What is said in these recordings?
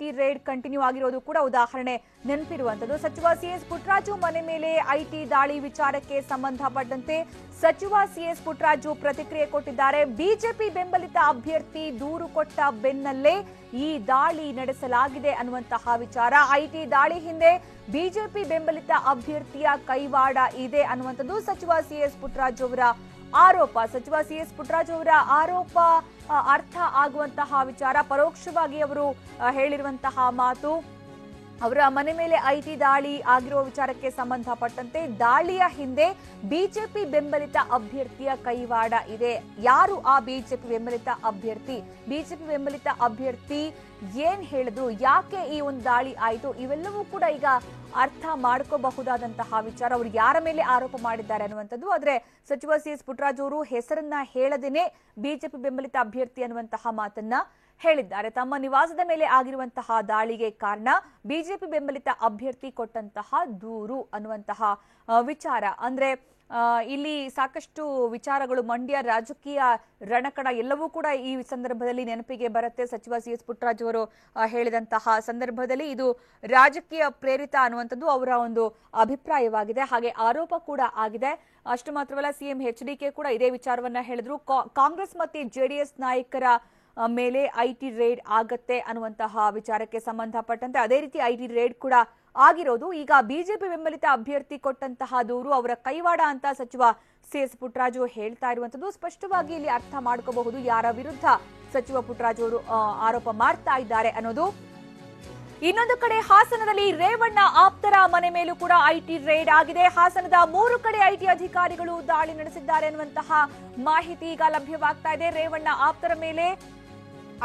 IT raid continue ಆಗಿರೋದು ಕೂಡ ಉದಾಹರಣೆ ನೆನಪಿರುವಂತದ್ದು. ಸಚಿವ ಸಿಎಸ್ ಪುಟ್ಟರಾಜು ಮನೆ ಮೇಲೆ ಐಟಿ ದಾಳಿ ವಿಚಾರಕ್ಕೆ ಸಂಬಂಧಪಟ್ಟಂತೆ ಸಚಿವ ಸಿಎಸ್ ಪುಟ್ಟರಾಜು ಪ್ರತಿಕ್ರಿಯೆ ಕೊಟ್ಟಿದ್ದಾರೆ. ಬಿಜೆಪಿ ಬೆಂಬಲಿತ ಅಭ್ಯರ್ಥಿ ದೂರು ಕೊಟ್ಟ ಬೆನ್ನಲ್ಲೇ ಈ ದಾಳಿ ನಡೆಸಲಾಗಿದೆ ಅನ್ನುವಂತಹ ವಿಚಾರ. ಐಟಿ ದಾಳಿ ಹಿಂದೆ ಬಿಜೆಪಿ ಬೆಂಬಲಿತ ಅಭ್ಯರ್ಥಿಯ ಕೈವಾಡ ಇದೆ ಅನ್ನುವಂಥದ್ದು ಸಚಿವ ಸಿಎಸ್ ಪುಟ್ಟರಾಜು ಅವರ ಆರೋಪ. ಸಚಿವ ಸಿಎಸ್ ಪುಟ್ಟರಾಜು ಅವರ ಆರೋಪ ಅರ್ಥ ಆಗುವಂತಹ ವಿಚಾರ. ಪರೋಕ್ಷವಾಗಿ ಅವರು ಹೇಳಿರುವಂತಹ ಮಾತು, ಅವರ ಮನೆ ಮೇಲೆ ಐಟಿ ದಾಳಿ ಆಗಿರುವ ವಿಚಾರಕ್ಕೆ ಸಂಬಂಧಪಟ್ಟಂತೆ ದಾಳಿಯ ಹಿಂದೆ ಬಿಜೆಪಿ ಬೆಂಬಲಿತ ಅಭ್ಯರ್ಥಿಯ ಕೈವಾಡ ಇದೆ. ಯಾರು ಆ ಬಿಜೆಪಿ ಬೆಂಬಲಿತ ಅಭ್ಯರ್ಥಿ? ಬಿಜೆಪಿ ಬೆಂಬಲಿತ ಅಭ್ಯರ್ಥಿ ಏನ್ ಹೇಳಿದ್ರು, ಯಾಕೆ ಈ ಒಂದು ದಾಳಿ ಆಯಿತು, ಇವೆಲ್ಲವೂ ಕೂಡ ಈಗ ಅರ್ಥ ಮಾಡ್ಕೋಬಹುದಾದಂತಹ ವಿಚಾರ. ಅವರು ಯಾರ ಮೇಲೆ ಆರೋಪ ಮಾಡಿದ್ದಾರೆ ಅನ್ನುವಂಥದ್ದು. ಆದ್ರೆ ಸಚಿವ ಸಿಎಸ್ ಪುಟ್ಟರಾಜು ಅವರು ಹೆಸರನ್ನ ಹೇಳದೇನೆ ಬಿಜೆಪಿ ಬೆಂಬಲಿತ ಅಭ್ಯರ್ಥಿ ಅನ್ನುವಂತಹ ಮಾತನ್ನ ಹೇಳಿದ್ದಾರೆ. ತಮ್ಮ ನಿವಾಸದ ಮೇಲೆ ಆಗಿರುವಂತಹ ದಾಳಿಗೆ ಕಾರಣ ಬಿಜೆಪಿ ಬೆಂಬಲಿತ ಅಭ್ಯರ್ಥಿ ಕೊಟ್ಟಂತಹ ದೂರು ಅನ್ನುವಂತಹ ವಿಚಾರ. ಅಂದ್ರೆ ಇಲ್ಲಿ ಸಾಕಷ್ಟು ವಿಚಾರಗಳು, ಮಂಡ್ಯ ರಾಜಕೀಯ ರಣಕಣ ಎಲ್ಲವೂ ಕೂಡ ಈ ಸಂದರ್ಭದಲ್ಲಿ ನೆನಪಿಗೆ ಬರುತ್ತೆ. ಸಚಿವ ಸಿಎಸ್ ಪುಟ್ಟರಾಜು ಅವರು ಹೇಳಿದಂತಹ ಸಂದರ್ಭದಲ್ಲಿ ಇದು ರಾಜಕೀಯ ಪ್ರೇರಿತ ಅನ್ನುವಂಥದ್ದು ಅವರ ಒಂದು ಅಭಿಪ್ರಾಯವಾಗಿದೆ, ಹಾಗೆ ಆರೋಪ ಕೂಡ ಆಗಿದೆ. ಅಷ್ಟು ಮಾತ್ರವಲ್ಲ, ಸಿಎಂ ಎಚ್ಡಿಕೆ ಕೂಡ ಇದೇ ವಿಚಾರವನ್ನ ಹೇಳಿದ್ರು. ಕಾಂಗ್ರೆಸ್ ಮತ್ತೆ ಜೆಡಿಎಸ್ ನಾಯಕರ ಮೇಲೆ ಐಟಿ ರೇಡ್ ಆಗತ್ತೆ ಅನ್ನುವಂತಹ ವಿಚಾರಕ್ಕೆ ಸಂಬಂಧಪಟ್ಟಂತೆ ಅದೇ ರೀತಿ ಐಟಿ ರೇಡ್ ಕೂಡ ಆಗಿರೋದು. ಈಗ ಬಿಜೆಪಿ ಬೆಂಬಲಿತ ಅಭ್ಯರ್ಥಿ ಕೊಟ್ಟಂತಹ ದೂರು ಅವರ ಕೈವಾಡ ಅಂತ ಸಚಿವ ಸಿಎಸ್ ಪುಟ್ಟರಾಜು ಹೇಳ್ತಾ ಇರುವಂತದ್ದು. ಸ್ಪಷ್ಟವಾಗಿ ಇಲ್ಲಿ ಅರ್ಥ ಮಾಡ್ಕೋಬಹುದು ಯಾರ ವಿರುದ್ಧ ಸಚಿವ ಪುಟ್ಟರಾಜು ಅವರು ಆರೋಪ ಮಾಡ್ತಾ ಇದ್ದಾರೆ ಅನ್ನೋದು. ಇನ್ನೊಂದು ಕಡೆ ಹಾಸನದಲ್ಲಿ ರೇವಣ್ಣ ಆಪ್ತರ ಮನೆ ಮೇಲೂ ಕೂಡ ಐಟಿ ರೇಡ್ ಆಗಿದೆ. ಹಾಸನದ 3 ಕಡೆ ಐಟಿ ಅಧಿಕಾರಿಗಳು ದಾಳಿ ನಡೆಸಿದ್ದಾರೆ ಅನ್ನುವಂತಹ ಮಾಹಿತಿ ಈಗ ಲಭ್ಯವಾಗ್ತಾ ಇದೆ. ರೇವಣ್ಣ ಆಪ್ತರ ಮೇಲೆ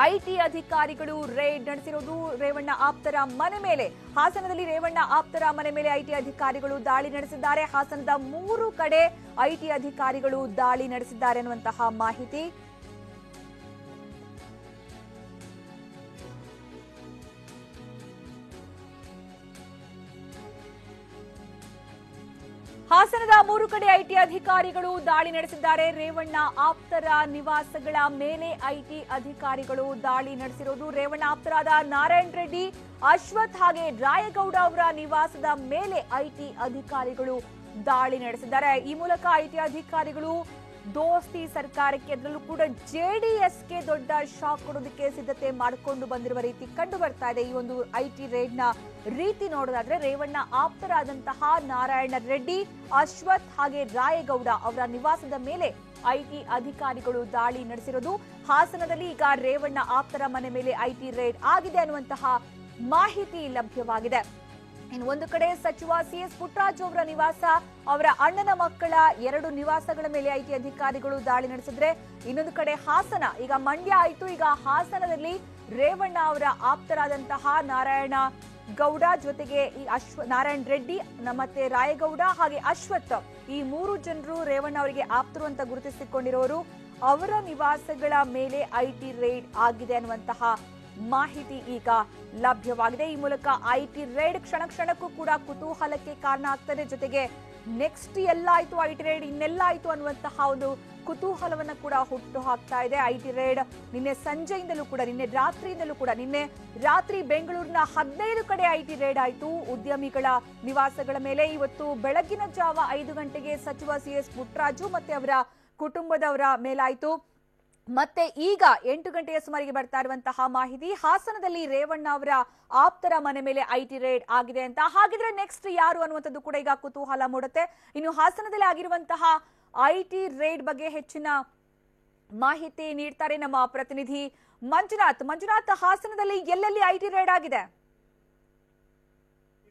ಐಟಿ ಅಧಿಕಾರಿಗಳು ರೇಡ್ ನಡೆಸಿರೋದು. ರೇವಣ್ಣ ಆಪ್ತರ ಮನೆ ಮೇಲೆ, ಹಾಸನದಲ್ಲಿ ರೇವಣ್ಣ ಆಪ್ತರ ಮನೆ ಮೇಲೆ ಐಟಿ ಅಧಿಕಾರಿಗಳು ದಾಳಿ ನಡೆಸಿದ್ದಾರೆ. ಹಾಸನದ 3 ಕಡೆ ಐಟಿ ಅಧಿಕಾರಿಗಳು ದಾಳಿ ನಡೆಸಿದ್ದಾರೆ ಅನ್ನುವಂತಹ ಮಾಹಿತಿ. ಹಾಸನದ 3 ಕಡೆ ಐಟಿ ಅಧಿಕಾರಿಗಳು ದಾಳಿ ನಡೆಸಿದ್ದಾರೆ. ರೇವಣ್ಣ ಆಪ್ತರ ನಿವಾಸಗಳ ಮೇಲೆ ಐಟಿ ಅಧಿಕಾರಿಗಳು ದಾಳಿ ನಡೆಸಿರೋದು. ರೇವಣ್ಣ ಆಪ್ತರಾದ ನಾರಾಯಣ್ ರೆಡ್ಡಿ, ಅಶ್ವಥ್ ಹಾಗೆ ರಾಯಗೌಡ ಅವರ ನಿವಾಸದ ಮೇಲೆ ಐಟಿ ಅಧಿಕಾರಿಗಳು ದಾಳಿ ನಡೆಸಿದ್ದಾರೆ. ಈ ಮೂಲಕ ಐಟಿ ಅಧಿಕಾರಿಗಳು ದೋಸ್ತಿ ಸರ್ಕಾರಕ್ಕೆ, ಅದರಲ್ಲೂ ಕೂಡ ಜೆಡಿಎಸ್ಗೆ ದೊಡ್ಡ ಶಾಕ್ ಕೊಡೋದಕ್ಕೆ ಸಿದ್ಧತೆ ಮಾಡಿಕೊಂಡು ಬಂದಿರುವ ರೀತಿ ಕಂಡು ಬರ್ತಾ ಇದೆ. ಈ ಒಂದು ಐಟಿ ರೇಡ್ ನ ರೀತಿ ನೋಡೋದಾದ್ರೆ ರೇವಣ್ಣ ಆಪ್ತರಾದಂತಹ ನಾರಾಯಣ ರೆಡ್ಡಿ, ಅಶ್ವಥ್ ಹಾಗೆ ರಾಯಗೌಡ ಅವರ ನಿವಾಸದ ಮೇಲೆ ಐಟಿ ಅಧಿಕಾರಿಗಳು ದಾಳಿ ನಡೆಸಿರೋದು. ಹಾಸನದಲ್ಲಿ ಈಗ ರೇವಣ್ಣ ಆಪ್ತರ ಮನೆ ಮೇಲೆ ಐಟಿ ರೇಡ್ ಆಗಿದೆ ಅನ್ನುವಂತಹ ಮಾಹಿತಿ ಲಭ್ಯವಾಗಿದೆ. ಇನ್ನು ಒಂದು ಕಡೆ ಸಚಿವ ಸಿಎಸ್ ಪುಟ್ಟರಾಜು ಅವರ ನಿವಾಸ, ಅವರ ಅಣ್ಣನ ಮಕ್ಕಳ 2 ನಿವಾಸಗಳ ಮೇಲೆ ಐಟಿ ಅಧಿಕಾರಿಗಳು ದಾಳಿ ನಡೆಸಿದ್ರೆ, ಇನ್ನೊಂದು ಕಡೆ ಹಾಸನ, ಈಗ ಮಂಡ್ಯ ಆಯಿತು, ಈಗ ಹಾಸನದಲ್ಲಿ ರೇವಣ್ಣ ಅವರ ಆಪ್ತರಾದಂತಹ ನಾರಾಯಣ ಗೌಡ ಜೊತೆಗೆ ಈ ನಾರಾಯಣ್ ರೆಡ್ಡಿ ಮತ್ತೆ ರಾಯಗೌಡ ಹಾಗೆ ಅಶ್ವಥ್, ಈ 3 ಜನರು ರೇವಣ್ಣ ಅವರಿಗೆ ಆಪ್ತರು ಅಂತ ಗುರುತಿಸಿಕೊಂಡಿರೋರು. ಅವರ ನಿವಾಸಗಳ ಮೇಲೆ ಐಟಿ ರೇಡ್ ಆಗಿದೆ ಅನ್ನುವಂತಹ ಮಾಹಿತಿ ಈಗ ಲಭ್ಯವಾಗಿದೆ. ಈ ಮೂಲಕ ಐಟಿ ರೇಡ್ ಕ್ಷಣ ಕ್ಷಣಕ್ಕೂ ಕೂಡ ಕುತೂಹಲಕ್ಕೆ ಕಾರಣ ಆಗ್ತದೆ. ಜೊತೆಗೆ ನೆಕ್ಸ್ಟ್ ಎಲ್ಲ ಆಯ್ತು ಐಟಿ ರೇಡ್, ಇನ್ನೆಲ್ಲ ಆಯ್ತು ಅನ್ನುವಂತಹ ಒಂದು ಕುತೂಹಲವನ್ನ ಕೂಡ ಹುಟ್ಟು ಹಾಕ್ತಾ ಇದೆ. ಐಟಿ ರೇಡ್ ನಿನ್ನೆ ಸಂಜೆಯಿಂದಲೂ ಕೂಡ, ನಿನ್ನೆ ರಾತ್ರಿ ಬೆಂಗಳೂರಿನ 15 ಕಡೆ ಐಟಿ ರೇಡ್ ಆಯ್ತು ಉದ್ಯಮಿಗಳ ನಿವಾಸಗಳ ಮೇಲೆ. ಇವತ್ತು ಬೆಳಗಿನ ಜಾವ 5 ಗಂಟೆಗೆ ಸಚಿವ ಸಿಎಸ್ ಪುಟ್ಟರಾಜು ಮತ್ತೆ ಅವರ ಕುಟುಂಬದವರ ಮೇಲಾಯ್ತು. ಮತ್ತೆ ಈಗ 8 ಗಂಟೆಯ ಸುಮಾರಿಗೆ ಬರ್ತಾ ಇರುವಂತಹ ಮಾಹಿತಿ, ಹಾಸನದಲ್ಲಿ ರೇವಣ್ಣ ಅವರ ಆಪ್ತರ ಮನೆ ಮೇಲೆ ಐಟಿ ರೇಡ್ ಆಗಿದೆ ಅಂತ. ಹಾಗಿದ್ರೆ ನೆಕ್ಸ್ಟ್ ಯಾರು ಅನ್ನುವಂಥದ್ದು ಕೂಡ ಈಗ ಕುತೂಹಲ ಮೂಡುತ್ತೆ. ಇನ್ನು ಹಾಸನದಲ್ಲಿ ಆಗಿರುವಂತಹ ಐಟಿ ರೇಡ್ ಬಗ್ಗೆ ಹೆಚ್ಚಿನ ಮಾಹಿತಿ ನೀಡ್ತಾರೆ ನಮ್ಮ ಪ್ರತಿನಿಧಿ ಮಂಜುನಾಥ್, ಹಾಸನದಲ್ಲಿ ಎಲ್ಲೆಲ್ಲಿ ಐಟಿ ರೇಡ್ ಆಗಿದೆ?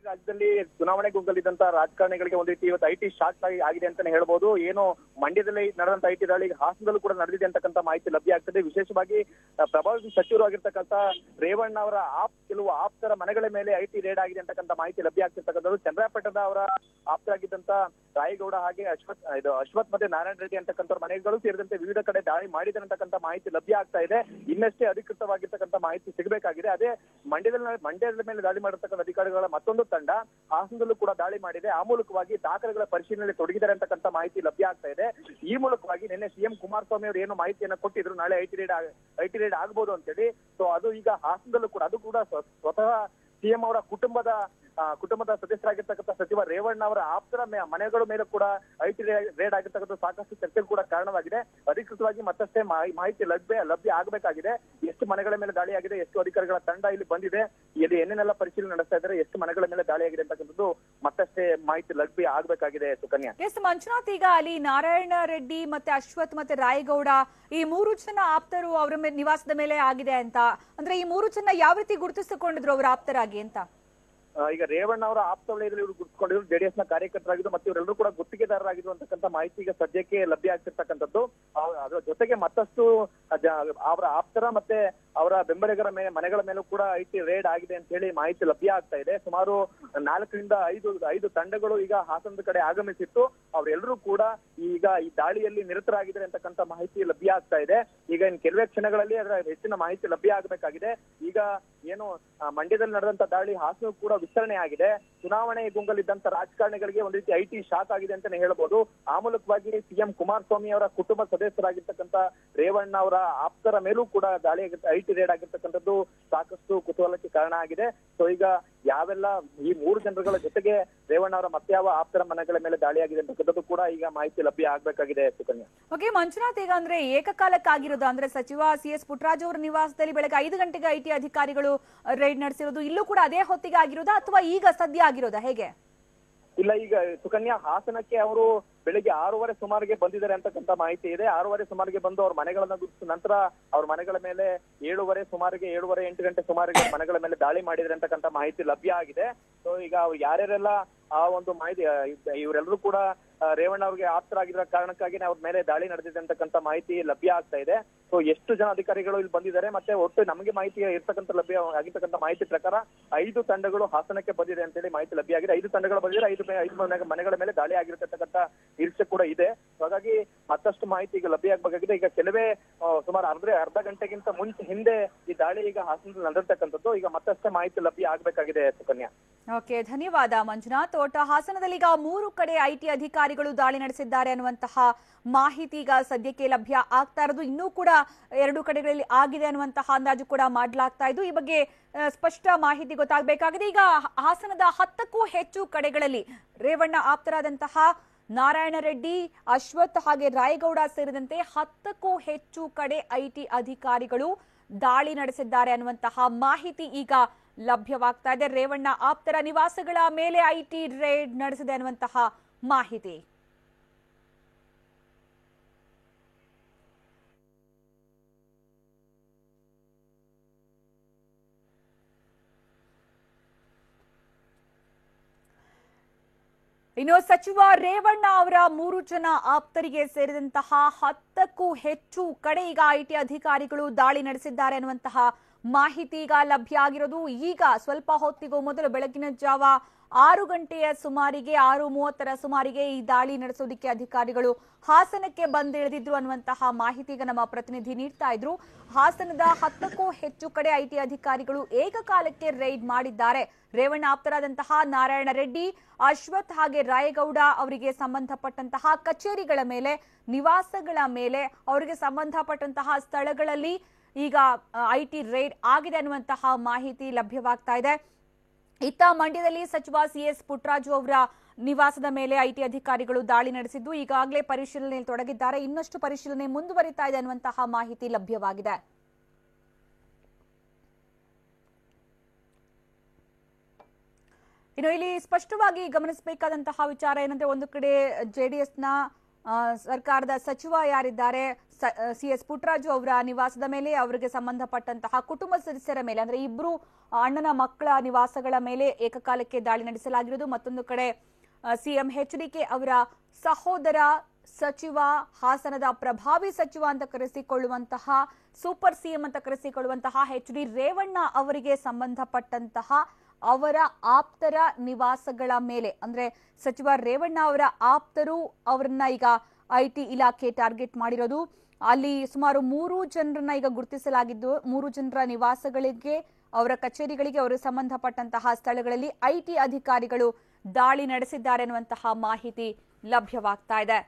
ರಾಜ್ಯದಲ್ಲಿ ಚುನಾವಣೆ ಗುಂಗಲಿದ್ದಂತ ರಾಜಕಾರಣಿಗಳಿಗೆ ಒಂದು ರೀತಿ ಇವತ್ತು ಐಟಿ ಶಾಕ್ ಆಗಿದೆ ಅಂತಾನೆ ಹೇಳ್ಬೋದು. ಏನು ಮಂಡ್ಯದಲ್ಲಿ ನಡೆದಂತ ಐಟಿ ದಾಳಿ ಹಾಸನದಲ್ಲೂ ಕೂಡ ನಡೆದಿದೆ ಅಂತಕ್ಕಂಥ ಮಾಹಿತಿ ಲಭ್ಯ ಆಗ್ತದೆ. ವಿಶೇಷವಾಗಿ ಪ್ರಭಾವಿ ಸಚಿವರು ಆಗಿರ್ತಕ್ಕಂಥ ರೇವಣ್ಣ ಅವರ ಕೆಲವು ಆಪ್ತರ ಮನೆಗಳ ಮೇಲೆ ಐಟಿ ರೇಡ್ ಆಗಿದೆ ಅಂತಕ್ಕಂಥ ಮಾಹಿತಿ ಲಭ್ಯ ಆಗ್ತಿರ್ತಕ್ಕಂಥದ್ದು. ಚಂದ್ರಾಪಟ್ಟಣದ ಅವರ ಆಪ್ತರಾಗಿದ್ದಂತ ರಾಯಗೌಡ ಹಾಗೆ ಅಶ್ವಥ್ ಮತ್ತೆ ನಾರಾಯಣ ರೆಡ್ಡಿ ಅಂತಕ್ಕಂಥವ್ರ ಮನೆಗಳು ಸೇರಿದಂತೆ ವಿವಿಧ ಕಡೆ ದಾಳಿ ಮಾಡಿದೆ ಅಂತಕ್ಕಂಥ ಮಾಹಿತಿ ಲಭ್ಯ ಆಗ್ತಾ ಇದೆ. ಇನ್ನಷ್ಟೇ ಅಧಿಕೃತವಾಗಿರ್ತಕ್ಕಂಥ ಮಾಹಿತಿ ಸಿಗಬೇಕಾಗಿದೆ. ಅದೇ ಮಂಡ್ಯದ ಮೇಲೆ ದಾಳಿ ಮಾಡಿರ್ತಕ್ಕಂಥ ಅಧಿಕಾರಿಗಳ ಮತ್ತೊಂದು ತಂಡ ಹಾಸನದಲ್ಲೂ ಕೂಡ ದಾಳಿ ಮಾಡಿದೆ. ಆ ಮೂಲಕವಾಗಿ ದಾಖಲೆಗಳ ಪರಿಶೀಲನೆ ತೊಡಗಿದ್ದಾರೆ ಅಂತಕ್ಕಂಥ ಮಾಹಿತಿ ಲಭ್ಯ ಆಗ್ತಾ ಇದೆ. ಈ ಮೂಲಕವಾಗಿ ನಿನ್ನೆ ಸಿಎಂ ಕುಮಾರಸ್ವಾಮಿ ಅವರು ಏನು ಮಾಹಿತಿಯನ್ನ ಕೊಟ್ಟಿದ್ರು, ನಾಳೆ ಐಟಿ ರೇಡ್ ಆಗಬಹುದು ಅಂತೇಳಿ. ಸೊ ಅದು ಈಗ ಹಾಸನದಲ್ಲೂ ಕೂಡ, ಅದು ಕೂಡ ಸ್ವತಃ ಸಿಎಂ ಅವರ ಕುಟುಂಬದ ಸದಸ್ಯರಾಗಿರ್ತಕ್ಕಂಥ ಸಚಿವ ರೇವಣ್ಣ ಅವರ ಆಪ್ತರ ಮನೆಗಳ ಮೇಲೆ ಕೂಡ ಐಟಿ ರೇಡ್ ಆಗಿರ್ತಕ್ಕಂಥ ಸಾಕಷ್ಟು ಚರ್ಚೆಗೂ ಕೂಡ ಕಾರಣವಾಗಿದೆ. ಅಧಿಕೃತವಾಗಿ ಮತ್ತಷ್ಟೇ ಮಾಹಿತಿ ಲಭ್ಯ ಆಗಬೇಕಾಗಿದೆ. ಎಷ್ಟು ಮನೆಗಳ ಮೇಲೆ ದಾಳಿ ಆಗಿದೆ, ಎಷ್ಟು ಅಧಿಕಾರಿಗಳ ತಂಡ ಇಲ್ಲಿ ಬಂದಿದೆ, ಇಲ್ಲಿ ಏನೇನೆಲ್ಲ ಪರಿಶೀಲನೆ ನಡೆಸ್ತಾ ಇದ್ದಾರೆ, ಎಷ್ಟು ಮನೆಗಳ ಮೇಲೆ ದಾಳಿ ಆಗಿದೆ ಅಂತಕ್ಕಂಥದ್ದು ಮತ್ತಷ್ಟೇ ಮಾಹಿತಿ ಲಭ್ಯ ಆಗಬೇಕಾಗಿದೆ. ಸುಕನ್ಯಾ. ಎಸ್ ಮಂಜುನಾಥ್, ಈಗ ಅಲ್ಲಿ ನಾರಾಯಣ ರೆಡ್ಡಿ ಮತ್ತೆ ಅಶ್ವಥ್ ಮತ್ತೆ ರಾಯಗೌಡ ಈ 3 ಜನ ಆಪ್ತರು ಅವರ ನಿವಾಸದ ಮೇಲೆ ಆಗಿದೆ ಅಂತ ಅಂದ್ರೆ ಈ 3 ಜನ ಯಾವ ರೀತಿ ಗುರುತಿಸಿಕೊಂಡಿದ್ರು ಅವರ ಆಪ್ತರಾಗಿ ಅಂತ? ಈಗ ರೇವಣ್ಣ ಅವರ ಆಪ್ತ ವಲಯದಲ್ಲಿ ಇವರು ಗುರುತಿಸಿಕೊಂಡಿದ್ರು, ಜೆಡಿಎಸ್ ನ ಕಾರ್ಯಕರ್ತರಾಗಿದ್ದು ಮತ್ತು ಇವರೆಲ್ಲರೂ ಕೂಡ ಗುತ್ತಿಗೆದಾರರಾಗಿದ್ರು ಅಂತಕ್ಕಂಥ ಮಾಹಿತಿ ಈಗ ಸದ್ಯಕ್ಕೆ ಲಭ್ಯ ಆಗ್ತಿರ್ತಕ್ಕಂಥದ್ದು. ಅದರ ಜೊತೆಗೆ ಮತ್ತಷ್ಟು ಅವರ ಆಪ್ತರ ಮತ್ತೆ ಅವರ ಬೆಂಬಲಿಗರ ಮನೆಗಳ ಮೇಲೂ ಕೂಡ ಐಟಿ ರೇಡ್ ಆಗಿದೆ ಅಂತ ಹೇಳಿ ಮಾಹಿತಿ ಲಭ್ಯ ಆಗ್ತಾ ಇದೆ. ಸುಮಾರು 4 ರಿಂದ 5 ತಂಡಗಳು ಈಗ ಹಾಸನದ ಕಡೆ ಆಗಮಿಸಿತ್ತು. ಅವರೆಲ್ಲರೂ ಕೂಡ ಈಗ ಈ ದಾಳಿಯಲ್ಲಿ ನಿರತರಾಗಿದ್ದಾರೆ ಅಂತಕ್ಕಂಥ ಮಾಹಿತಿ ಲಭ್ಯ ಆಗ್ತಾ ಇದೆ. ಈಗ ಇನ್ನು ಕೆಲವೇ ಕ್ಷಣಗಳಲ್ಲಿ ಅದರ ಹೆಚ್ಚಿನ ಮಾಹಿತಿ ಲಭ್ಯ ಆಗಬೇಕಾಗಿದೆ. ಈಗ ಏನು ಮಂಡ್ಯದಲ್ಲಿ ನಡೆದಂತ ದಾಳಿ ಹಾಸನ ಕೂಡ ವಿಸ್ತರಣೆ ಆಗಿದೆ. ಚುನಾವಣೆ ಗುಂಗಲ್ಲಿದ್ದಂತ ರಾಜಕಾರಣಿಗಳಿಗೆ ಒಂದು ರೀತಿ ಐಟಿ ಶಾಕ್ ಆಗಿದೆ ಅಂತಾನೆ ಹೇಳ್ಬೋದು. ಆ ಮೂಲಕವಾಗಿ ಸಿಎಂ ಕುಮಾರಸ್ವಾಮಿ ಅವರ ಕುಟುಂಬ ಸದಸ್ಯರಾಗಿರ್ತಕ್ಕಂಥ ರೇವಣ್ಣ ಅವರ ಆಪ್ತರ ಮೇಲೂ ಕೂಡ ದಾಳಿ ಐಟಿ ರೇಡ್ ಆಗಿರ್ತಕ್ಕಂಥದ್ದು ಸಾಕಷ್ಟು ಕುತೂಹಲಕ್ಕೆ ಕಾರಣ ಆಗಿದೆ. ಸೊ ಈಗ ಯಾವೆಲ್ಲ ಈ 3 ಜನರುಗಳ ಜೊತೆಗೆ ರೇವಣ್ಣ ಅವರ ಮತ್ತೆ ಯಾವ ಆಪ್ತರ ಮನೆಗಳ ಮೇಲೆ ದಾಳಿ ಆಗಿದೆ ಅಂತಕ್ಕಂಥದ್ದು ಕೂಡ ಈಗ ಮಾಹಿತಿ ಲಭ್ಯ ಆಗ್ಬೇಕಾಗಿದೆ. ಸುಕನ್ಯಾ. ಓಕೆ ಮಂಜುನಾಥ್, ಈಗ ಅಂದ್ರೆ ಏಕಕಾಲಕ್ಕಾಗಿರೋದು ಅಂದ್ರೆ ಸಚಿವ CS ಪುಟ್ಟರಾಜು ಅವರ ನಿವಾಸದಲ್ಲಿ ಬೆಳಗ್ಗೆ 5 ಗಂಟೆಗೆ ಐಟಿ ಅಧಿಕಾರಿಗಳು ರೈಡ್ ನಡೆಸಿರೋದು, ಇಲ್ಲೂ ಕೂಡ ಅದೇ ಹೊತ್ತಿಗೆ ಆಗಿರೋದಾ ಅಥವಾ ಈಗ ಸದ್ಯ ಆಗಿರೋದಾ, ಹೇಗೆ? ಇಲ್ಲ, ಈಗ ಸುಕನ್ಯಾ ಹಾಸನಕ್ಕೆ ಅವರು ಬೆಳಿಗ್ಗೆ 6:30 ಸುಮಾರಿಗೆ ಬಂದಿದ್ದಾರೆ ಅಂತಕ್ಕಂಥ ಮಾಹಿತಿ ಇದೆ. 6:30 ಸುಮಾರಿಗೆ ಬಂದು ಅವ್ರ ಮನೆಗಳನ್ನ ಗುರುತಿಸಿದ ನಂತರ ಅವ್ರ ಮನೆಗಳ ಮೇಲೆ 7:30 ಸುಮಾರಿಗೆ 7:30 8 ಗಂಟೆ ಸುಮಾರಿಗೆ ಮನೆಗಳ ಮೇಲೆ ದಾಳಿ ಮಾಡಿದ್ರೆ ಅಂತಕ್ಕಂಥ ಮಾಹಿತಿ ಲಭ್ಯ ಆಗಿದೆ. ಸೊ ಈಗ ಯಾರ್ಯಾರೆಲ್ಲ ಆ ಒಂದು ಮಾಹಿತಿ, ಇವರೆಲ್ಲರೂ ಕೂಡ ರೇವಣ್ಣ ಅವ್ರಿಗೆ ಆಪ್ತರಾಗಿರೋ ಕಾರಣಕ್ಕಾಗಿ ಅವ್ರ ಮೇಲೆ ದಾಳಿ ನಡೆದಿದೆ ಅಂತಕ್ಕಂಥ ಮಾಹಿತಿ ಲಭ್ಯ ಆಗ್ತಾ ಇದೆ. ಸೊ ಎಷ್ಟು ಜನ ಅಧಿಕಾರಿಗಳು ಇಲ್ಲಿ ಬಂದಿದ್ದಾರೆ ಮತ್ತೆ ಒಟ್ಟು ನಮಗೆ ಮಾಹಿತಿ ಇರ್ತಕ್ಕಂಥ ಲಭ್ಯ ಆಗಿರ್ತಕ್ಕಂಥ ಮಾಹಿತಿ ಪ್ರಕಾರ 5 ತಂಡಗಳು ಹಾಸನಕ್ಕೆ ಬಂದಿದೆ ಅಂತ ಹೇಳಿ ಮಾಹಿತಿ ಲಭ್ಯ ಆಗಿದೆ. 5 ತಂಡಗಳು ಬಂದಿದ್ರೆ 5 ಮನೆಗಳ ಮೇಲೆ ದಾಳಿ ಆಗಿರತಕ್ಕಂಥ ನಿರೀಕ್ಷೆ ಕೂಡ ಇದೆ. ಹಾಗಾಗಿ ಮತ್ತಷ್ಟು ಮಾಹಿತಿ ಈಗ ಲಭ್ಯ ಆಗಬೇಕಾಗಿದೆ. ಈಗ ಕೆಲವೇ ಸುಮಾರು ಅರ್ಧ ಗಂಟೆಗಿಂತ ಹಿಂದೆ ಈ ದಾಳಿ ಈಗ ಹಾಸನದಲ್ಲಿ ನಡೆದಿರ್ತಕ್ಕಂಥದ್ದು. ಈಗ ಮತ್ತಷ್ಟೇ ಮಾಹಿತಿ ಲಭ್ಯ ಆಗಬೇಕಾಗಿದೆ. ಸುಕನ್ಯಾ. ಓಕೆ, ಧನ್ಯವಾದ ಮಂಜುನಾಥ್. ಒಟ್ಟು ಹಾಸನದಲ್ಲಿ ಈಗ 3 ಕಡೆ ಐಟಿ ಅಧಿಕಾರಿಗಳು ದಾಳಿ ನಡೆಸಿದ್ದಾರೆ ಅನ್ನುವಂತಹ ಮಾಹಿತಿ ಈಗ ಸದ್ಯಕ್ಕೆ ಲಭ್ಯ ಆಗ್ತಾ ಇರೋದು. ಇನ್ನೂ ಕೂಡ 2 ಕಡೆಗಳಲ್ಲಿ ಆಗಿದೆ ಅನ್ನುವಂತಹ ಅಂದಾಜು ಕೂಡ ಮಾಡಲಾಗ್ತಾ ಇದ್ದು. ಈ ಬಗ್ಗೆ ಸ್ಪಷ್ಟ ಮಾಹಿತಿ ಗೊತ್ತಾಗಬೇಕಾಗಿದೆ. ಈಗ ಹಾಸನದ 10ಕ್ಕೂ ಹೆಚ್ಚು ಕಡೆಗಳಲ್ಲಿ ರೇವಣ್ಣ ಆಪ್ತರಾದಂತಹ ನಾರಾಯಣ ರೆಡ್ಡಿ, ಅಶ್ವಥ್ ಹಾಗೆ ರಾಯಗೌಡ ಸೇರಿದಂತೆ 10ಕ್ಕೂ ಹೆಚ್ಚು ಕಡೆ ಐಟಿ ಅಧಿಕಾರಿಗಳು ದಾಳಿ ನಡೆಸಿದ್ದಾರೆ ಅನ್ನುವಂತಹ ಮಾಹಿತಿ ಈಗ ಲಭ್ಯವಾಗ್ತಾ ಇದೆ. ರೇವಣ್ಣ ಆಪ್ತರ ನಿವಾಸಗಳ ಮೇಲೆ ಐಟಿ ರೇಡ್ ನಡೆಸಿದೆ ಅನ್ನುವಂತಹ ಮಾಹಿತಿ. ಇನ್ನು ಸಚಿವ ರೇವಣ್ಣ ಅವರ 3 ಜನ ಆಪ್ತರಿಗೆ ಸೇರಿದಂತಹ 10ಕ್ಕೂ ಹೆಚ್ಚು ಕಡೆ ಈಗ ಐಟಿ ಅಧಿಕಾರಿಗಳು ದಾಳಿ ನಡೆಸಿದ್ದಾರೆ ಅನ್ನುವಂತಹ ಮಾಹಿತಿ ಈಗ ಲಭ್ಯ ಆಗಿರೋದು. ಈಗ ಸ್ವಲ್ಪ ಹೊತ್ತಿಗೂ ಮೊದಲು ಬೆಳಗಿನ ಜಾವ 6 ಗಂಟೆಯ ಸುಮಾರಿಗೆ 6:30ರ ಸುಮಾರಿಗೆ ಈ ದಾಳಿ ನಡೆಸೋದಕ್ಕೆ ಅಧಿಕಾರಿಗಳು ಹಾಸನಕ್ಕೆ ಬಂದಿಳಿದಿದ್ರು ಅನ್ನುವಂತಹ ಮಾಹಿತಿ ಈಗ ನಮ್ಮ ಪ್ರತಿನಿಧಿ ನೀಡ್ತಾ ಇದ್ರು. ಹಾಸನದ 10ಕ್ಕೂ ಹೆಚ್ಚು ಕಡೆ ಐಟಿ ಅಧಿಕಾರಿಗಳು ಏಕಕಾಲಕ್ಕೆ ರೈಡ್ ಮಾಡಿದ್ದಾರೆ. ರೇವಣ್ಣ ಆಪ್ತರಾದಂತಹ ನಾರಾಯಣ ರೆಡ್ಡಿ, ಅಶ್ವಥ್ ಹಾಗೆ ರಾಯಗೌಡ ಅವರಿಗೆ ಸಂಬಂಧಪಟ್ಟಂತಹ ಕಚೇರಿಗಳ ಮೇಲೆ, ನಿವಾಸಗಳ ಮೇಲೆ, ಅವರಿಗೆ ಸಂಬಂಧಪಟ್ಟಂತಹ ಸ್ಥಳಗಳಲ್ಲಿ ಈಗ ಐಟಿ ರೈಡ್ ಆಗಿದೆ ಅನ್ನುವಂತಹ ಮಾಹಿತಿ ಲಭ್ಯವಾಗ್ತಾ ಇದೆ. ಇತ್ತ ಮಂಡ್ಯದಲ್ಲಿ ಸಚಿವ CS ಪುಟ್ಟರಾಜು ಅವರ ನಿವಾಸದ ಮೇಲೆ ಐಟಿ ಅಧಿಕಾರಿಗಳು ದಾಳಿ ನಡೆಸಿದ್ದು ಈಗಾಗಲೇ ಪರಿಶೀಲನೆಯಲ್ಲಿ ತೊಡಗಿದ್ದಾರೆ. ಇನ್ನಷ್ಟು ಪರಿಶೀಲನೆ ಮುಂದುವರಿತಾ ಇದೆ ಅನ್ನುವಂತಹ ಮಾಹಿತಿ ಲಭ್ಯವಾಗಿದೆ. ಇನ್ನು ಇಲ್ಲಿ ಸ್ಪಷ್ಟವಾಗಿ ಗಮನಿಸಬೇಕಾದಂತಹ ವಿಚಾರ ಏನಂದ್ರೆ, ಒಂದು ಕಡೆ ಜೆಡಿಎಸ್ನ ಸರ್ಕಾರದ ಸಚಿವ ಯಾರಿದ್ದಾರೆ CS ಪುಟ್ಟರಾಜು ಅವರ ನಿವಾಸದ ಮೇಲೆ, ಅವರಿಗೆ ಸಂಬಂಧಪಟ್ಟಂತಹ ಕುಟುಂಬ ಸದಸ್ಯರ ಮೇಲೆ ಅಂದ್ರೆ 2 ಅಣ್ಣನ ಮಕ್ಕಳ ನಿವಾಸಗಳ ಮೇಲೆ ಏಕಕಾಲಕ್ಕೆ ದಾಳಿ ನಡೆಸಲಾಗಿರುವುದು. ಮತ್ತೊಂದು ಕಡೆ CM HDK ಅವರ ಸಹೋದರ ಸಚಿವ, ಹಾಸನದ ಪ್ರಭಾವಿ ಸಚಿವ ಅಂತ ಕರೆಸಿಕೊಳ್ಳುವಂತಹ, ಸೂಪರ್ CM ಅಂತ ಕರೆಸಿಕೊಳ್ಳುವಂತಹ HD ರೇವಣ್ಣ ಅವರಿಗೆ ಸಂಬಂಧಪಟ್ಟಂತಹ ಅವರ ಆಪ್ತರ ನಿವಾಸಗಳ ಮೇಲೆ ಅಂದ್ರೆ ಸಚಿವ ರೇವಣ್ಣ ಅವರ ಆಪ್ತರು ಅವರನ್ನ ಈಗ ಐಟಿ ಇಲಾಖೆ ಟಾರ್ಗೆಟ್ ಮಾಡಿರೋದು. ಅಲ್ಲಿ ಸುಮಾರು 3 ಜನರನ್ನ ಈಗ ಗುರುತಿಸಲಾಗಿದ್ದು 3 ಜನರ ನಿವಾಸಗಳಿಗೆ ಅವರ ಕಚೇರಿಗಳಿಗೆ ಅವರು ಸಂಬಂಧಪಟ್ಟಂತಹ ಸ್ಥಳಗಳಲ್ಲಿ ಐಟಿ ಅಧಿಕಾರಿಗಳು ದಾಳಿ ನಡೆಸಿದ್ದಾರೆ ಎನ್ನುವಂತಹ ಮಾಹಿತಿ ಲಭ್ಯವಾಗ್ತಾ ಇದೆ.